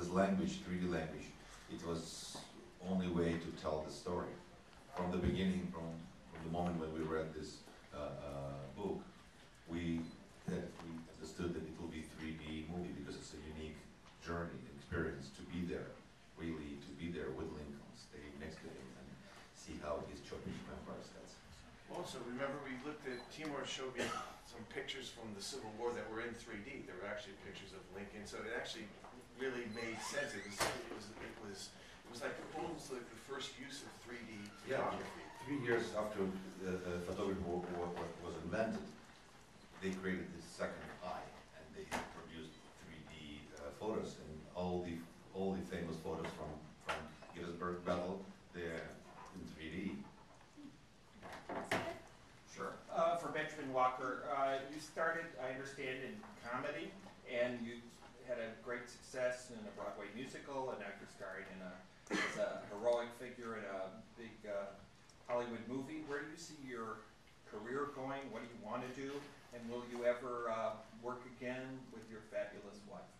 this language, 3D language, it was only way to tell the story. From the beginning, from the moment when we read this book, we understood that it will be 3D movie because it's a unique journey, experience to be there, really to be there with Lincoln, stay next to him and see how he's chopping empire stats. Also, remember we looked at, Timur showed me some pictures from the Civil War that were in 3D. There were actually pictures of Lincoln, so it actually really made sense. It was like almost like the first use of 3D photography. 3 years after photography was invented, they created this second eye, and they produced 3D photos, and all the famous photos from Gettysburg Battle, they're in 3D. Sure. For Benjamin Walker, you started, I understand, in comedy, and you had a great success in a Broadway musical, an actor starring as a heroic figure in a big Hollywood movie. Where do you see your career going? What do you want to do? And will you ever work again with your fabulous wife?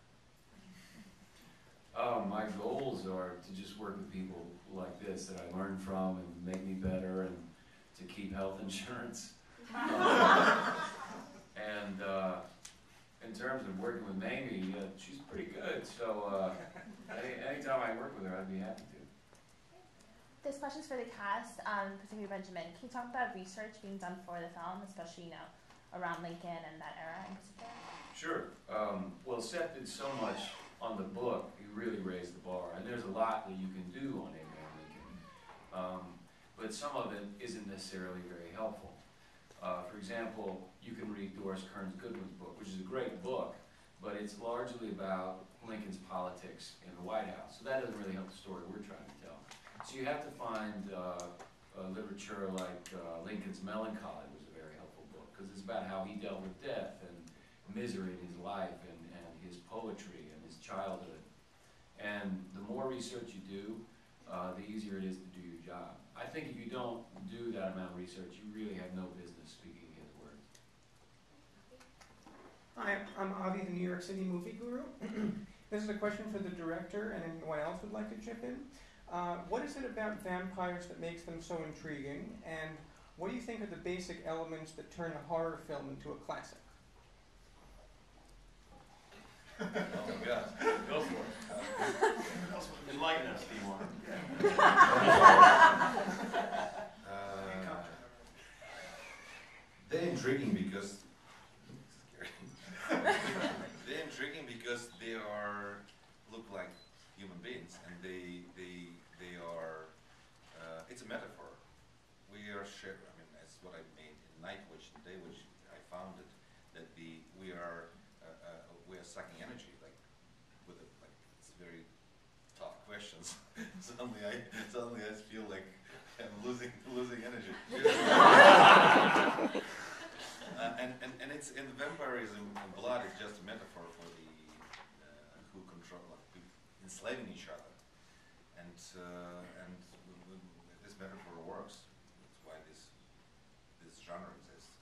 My goals are to just work with people like this that I learn from and make me better, and to keep health insurance. And in terms of working with Mamie, she's pretty good, so anytime I work with her, I'd be happy to. This question's for the cast, particularly Benjamin. Can you talk about research being done for the film, especially around Lincoln and that era in particular? Sure. Well, Seth did so much on the book, he really raised the bar, and there's a lot that you can do on Abraham Lincoln, but some of it isn't necessarily very helpful. For example, you can read Doris Kearns Goodwin's book, which is a great book, but it's largely about Lincoln's politics in the White House, so that doesn't really help the story we're trying to tell. So you have to find literature like Lincoln's Melancholy was a very helpful book, because it's about how he dealt with death and misery in his life, and his poetry and his childhood. And the more research you do, the easier it is to do your job. I think if you don't do that amount of research, you really have no business speaking his words. Hi, I'm Avi, the New York City movie guru. This is a question for the director and anyone else would like to chip in. What is it about vampires that makes them so intriguing, and what do you think are the basic elements that turn a horror film into a classic? Oh my God. Go for it. Enlighten us, Timur. They're intriguing because they're intriguing because they look like human beings, and they are. It's a metaphor. We are shared. I mean, that's what I made in Night Witch and Day Witch. I found it that we are sucking energy, like it's very tough questions. suddenly I feel like I'm losing energy. And it's in vampirism and blood is just a metaphor for the who control, enslaving each other, and this metaphor works. That's why this genre exists.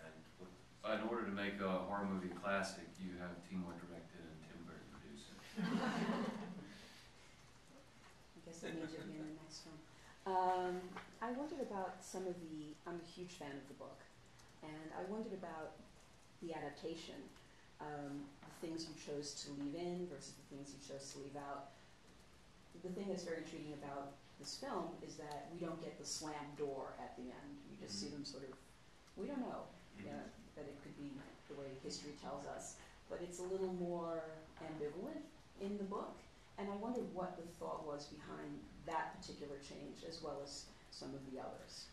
And in order to make a horror movie classic, you have Timur directed and Tim Burton produced it. I guess that means you'll be in the next one. I wondered about I'm a huge fan of the book, and I wondered about the adaptation, the things you chose to leave in versus the things you chose to leave out. The thing that's very intriguing about this film is that we don't get the slam door at the end. We just see them sort of, we don't know, that it could be the way history tells us, but it's a little more ambivalent in the book, and I wondered what the thought was behind that particular change as well as some of the others.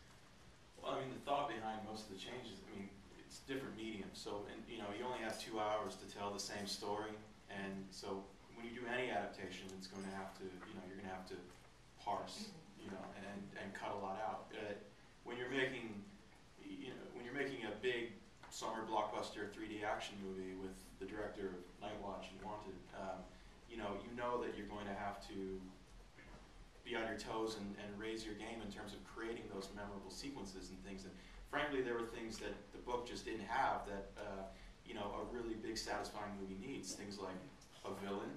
Well, I mean, the thought behind most of the changes, I mean, it's different mediums, so you only have 2 hours to tell the same story, and so when you do any adaptation, it's going to have to, you're going to have to parse, and cut a lot out. When you're making, when you're making a big summer blockbuster 3D action movie with the director of Night Watch and Wanted, you know that you're going to have to be on your toes and raise your game in terms of creating those memorable sequences and things. And frankly, there were things that the book just didn't have that a really big, satisfying movie needs. Things like a villain,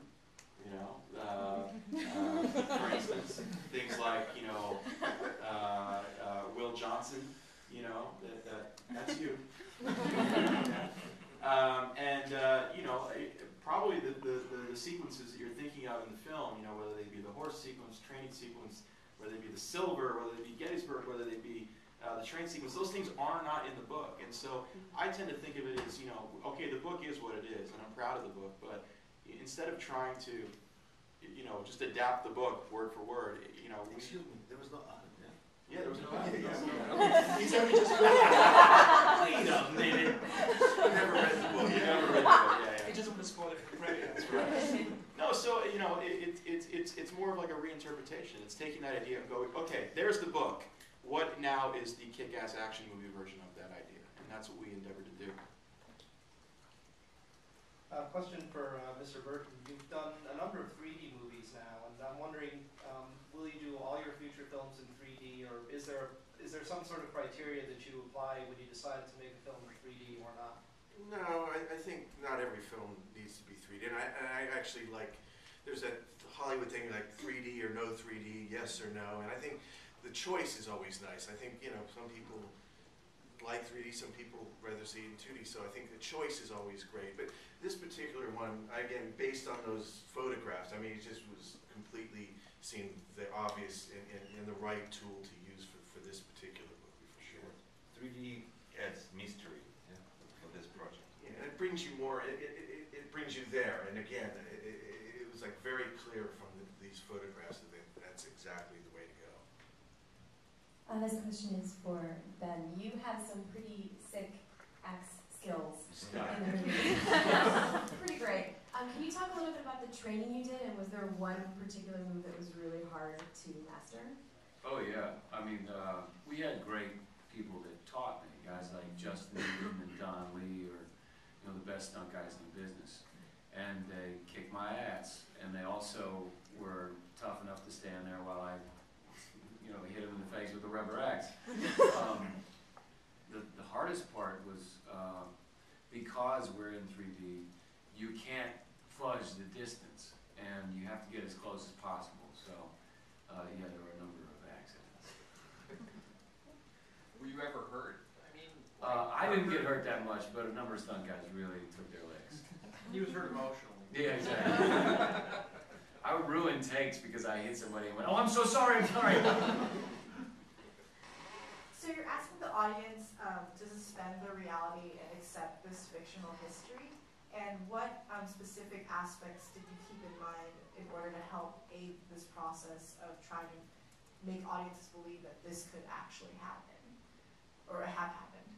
the sequences that you're thinking of in the film, you know, whether they be the horse sequence, training sequence, whether they be the silver, whether they be Gettysburg, whether they be the train sequence, those things are not in the book. And so I tend to think of it as, you know, okay, the book is what it is, and I'm proud of the book, but instead of trying to, you know, just adapt the book word for word, you know. Excuse me, there was no art, yeah? Yeah, there was no. He's only just Wait a minute. You never read the book. You never read the book, yeah. He doesn't want to spoil it for Craig. That's right. No, so, you know, it's more of like a reinterpretation. It's taking that idea and going, okay, there's the book. What now is the kick-ass action movie version of that idea? And that's what we endeavor to do. Question for Mr. Burton. You've done a number of 3D movies now, and I'm wondering, will you do all your future films in 3D, or is there some sort of criteria that you apply when you decide to make a film in 3D or not? No, I think not every film needs to be 3D. And I actually like, there's that Hollywood thing like 3D or no 3D, yes or no. And I think the choice is always nice. I think, you know, some people like 3D, some people rather see it in 2D. So I think the choice is always great. But this particular one, again, based on those photographs, I mean, it just was completely seemed the obvious and the right tool to use for this particular movie, for sure. 3D adds mystery, yeah, for this project. Yeah, and it brings you more, it brings you there. And again, it was like very clear from these photographs that that's exactly the way to go. This question is for Ben. You have some pretty sick axe skills in the movie. Pretty great. Can you talk a little bit about the training you did, and was there one particular move that was really hard to master? Oh yeah, I mean, we had great people that taught me, guys like Justin Eden and Don Lee, or you know, the best stunt guys in the business, and they kicked my ass, and they also were tough enough to stand there while I, you know, hit him in the face with a rubber axe. The hardest part was because we're in 3D, you can't fudge the distance, and you have to get as close as possible. So, yeah, there were a number of accidents. Were you ever hurt? I mean, I didn't get hurt that much, but a number of stunt guys really took their legs. He was hurt emotionally. Yeah, exactly. I would ruin takes because I hit somebody and went, "Oh, I'm so sorry, I'm sorry." So you're asking the audience to suspend their reality and accept this fictional history. And what specific aspects did you keep in mind in order to help aid this process of trying to make audiences believe that this could actually happen, or have happened?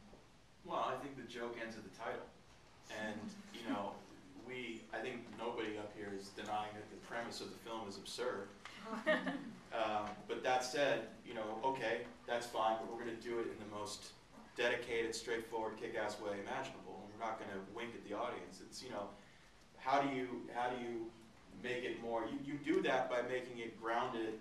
Well, I think the joke ends at the title. And, you know, I think nobody up here is denying that the premise of the film is absurd. But that said, you know, okay, that's fine, but we're going to do it in the most dedicated, straightforward, kick-ass way imaginable. And we're not going to wink at the audience. It's, you know, how do you make it more? You do that by making it grounded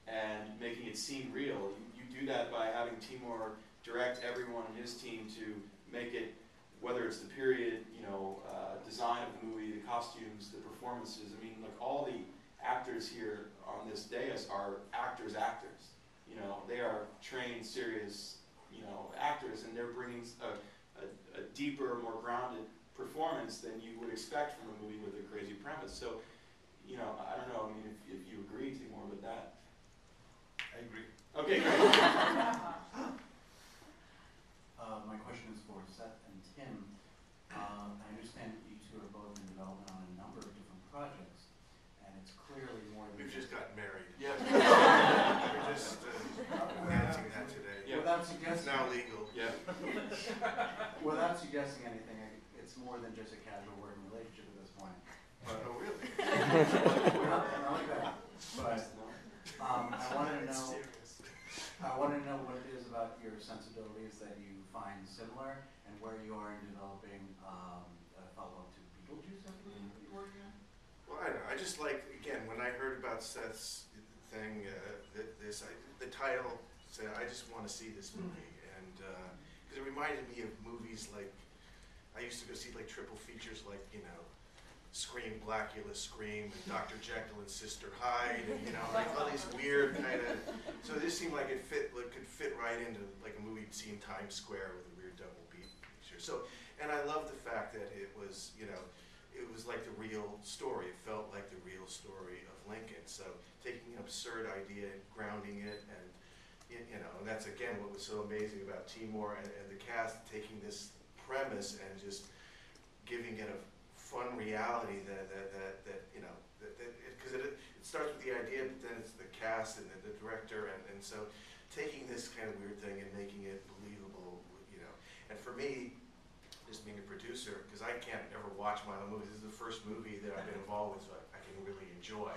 and making it seem real. You do that by having Timur direct everyone in his team to make it, whether it's the period, you know, design of the movie, the costumes, the performances. I mean, like, all the actors here on this dais are actors. You know, they are trained, serious, you know, actors, and they're bringing a deeper, more grounded performance than you would expect from a movie with a crazy premise. So, you know, I don't know. I mean, if you agree, Timur, with that. I agree. Okay, great. My question is for Seth and Tim. I understand that you two are both in development on a number of different projects, and it's clearly more than... We've just gotten married. Yeah. We're just announcing that today. Yeah. Without It's suggesting... now legal. Yeah. Without suggesting anything, it's more than just a casual working relationship at this point. Oh, really? Not like that. But I want to know what it is about your sensibilities that you find similar, and where you are in developing a follow-up to Beetlejuice, I believe, that you're working on. Well, I don't know. I just like, again, when I heard about Seth's thing, the title said, I just want to see this movie. And because it reminded me of movies like, I used to go see like triple features like, you know, Scream, Blackula, Scream, and Dr. Jekyll and Sister Hyde, and, you know, like all these weird kind of, so this seemed like it could fit right into like a movie you'd see in Times Square with a weird double beat picture. So, and I love the fact that it was, you know, it was was like the real story. It felt like the real story of Lincoln. So taking an absurd idea, grounding it, and you know, and that's again what was so amazing about Timur and the cast, taking this premise and just giving it a fun reality that you know, because it starts with the idea, but then it's the cast and the director, and so taking this kind of weird thing and making it believable, you know. And for me, just being a producer, because I can't ever watch my own movies. This is the first movie that I've been involved with, so I can really enjoy.